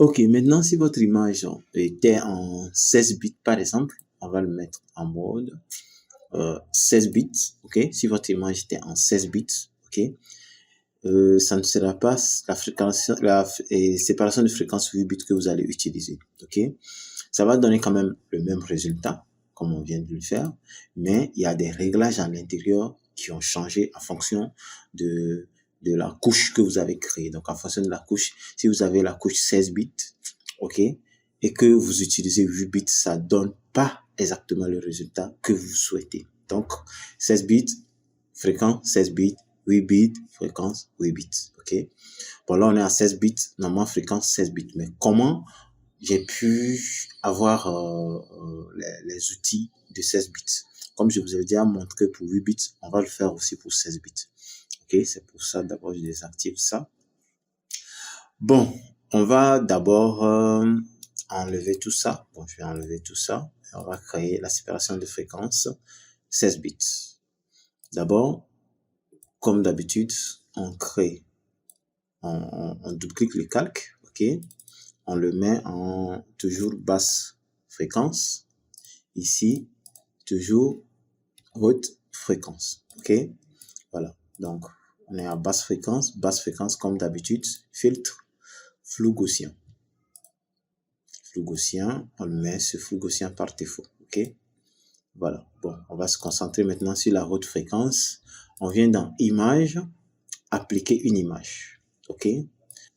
Ok, maintenant, si votre image était en 16 bits, par exemple, on va le mettre en mode 16 bits, ok? Si votre image était en 16 bits, ok? Ça ne sera pas la fréquence, séparation de fréquence 8 bits que vous allez utiliser, ok? Ça va donner quand même le même résultat, comme on vient de le faire, mais il y a des réglages à l'intérieur qui ont changé en fonction de la couche que vous avez créée. Donc, en fonction de la couche, si vous avez la couche 16 bits, ok, et que vous utilisez 8 bits, ça donne pas exactement le résultat que vous souhaitez. Donc, 16 bits, fréquence 16 bits, 8 bits, fréquence 8 bits, ok. Bon, là, on est à 16 bits, normalement, fréquence 16 bits. Mais comment j'ai pu avoir les outils de 16 bits? Comme je vous avais déjà montré pour 8 bits, on va le faire aussi pour 16 bits. Ok, c'est pour ça, d'abord, je désactive ça. Bon, on va d'abord enlever tout ça. Bon, je vais enlever tout ça. Et on va créer la séparation de fréquence 16 bits. D'abord, comme d'habitude, on crée, on double-clique le calque, ok. On le met en toujours basse fréquence. Ici, toujours haute fréquence, ok. Voilà, donc on est à basse fréquence comme d'habitude, filtre, flou gaussien. Flou gaussien, on le met sur flou gaussien par défaut, ok. Voilà, bon, on va se concentrer maintenant sur la haute fréquence. On vient dans image, appliquer une image, ok.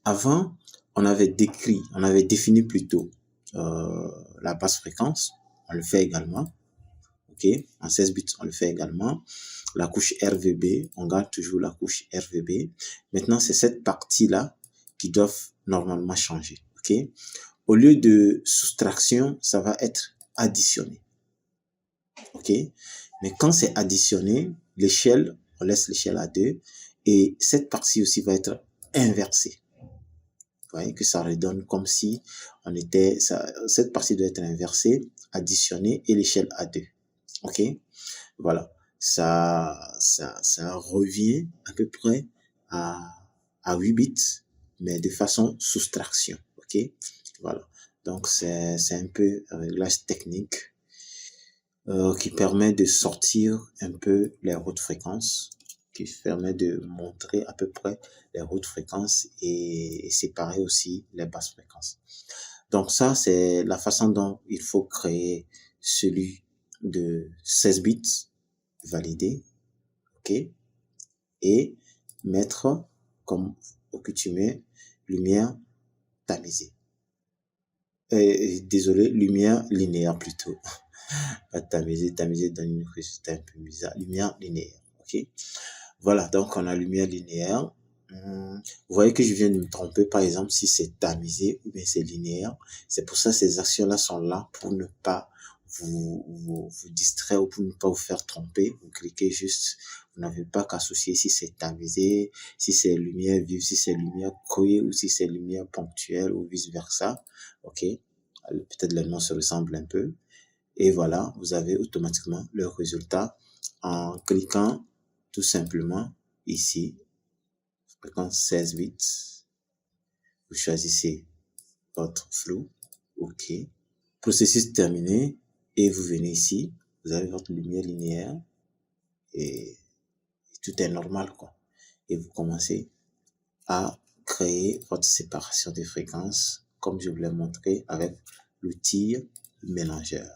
Avant, on avait défini plutôt la basse fréquence, on le fait également, ok, en 16 bits, on le fait également. La couche RVB, on garde toujours la couche RVB. Maintenant, c'est cette partie-là qui doivent normalement changer, ok. Au lieu de soustraction, ça va être additionné, ok. Mais quand c'est additionné, l'échelle, on laisse l'échelle à 2 et cette partie aussi va être inversée. Vous voyez que ça redonne comme si on était, cette partie doit être inversée, additionnée et l'échelle à 2. Ok, voilà, ça revient à peu près à 8 bits, mais de façon soustraction. Ok, voilà, donc c'est un peu un réglage technique qui permet de sortir un peu les hautes fréquences, qui permet de montrer à peu près les hautes fréquences et séparer aussi les basses fréquences. Donc ça, c'est la façon dont il faut créer celui de 16 bits validé, ok, et mettre comme accoutumé lumière tamisée. Désolé, lumière linéaire plutôt. Pas tamisée donne une résultat un peu bizarre. Lumière linéaire, ok. Voilà, donc on a lumière linéaire. Vous voyez que je viens de me tromper, par exemple, si c'est tamisé ou bien c'est linéaire. C'est pour ça que ces actions-là sont là pour ne pas vous distraire ou pour ne pas vous faire tromper. Vous cliquez juste, vous n'avez pas qu'à associer si c'est tamisé, si c'est lumière vive, si c'est lumière crue ou si c'est lumière ponctuelle ou vice versa. Ok, peut-être les noms se ressemblent un peu. Et voilà, vous avez automatiquement le résultat en cliquant tout simplement ici, fréquence 16 bits. Vous choisissez votre flou, OK. Processus terminé et vous venez ici, vous avez votre lumière linéaire et tout est normal, quoi. Et vous commencez à créer votre séparation des fréquences comme je vous l'ai montré avec l'outil mélangeur.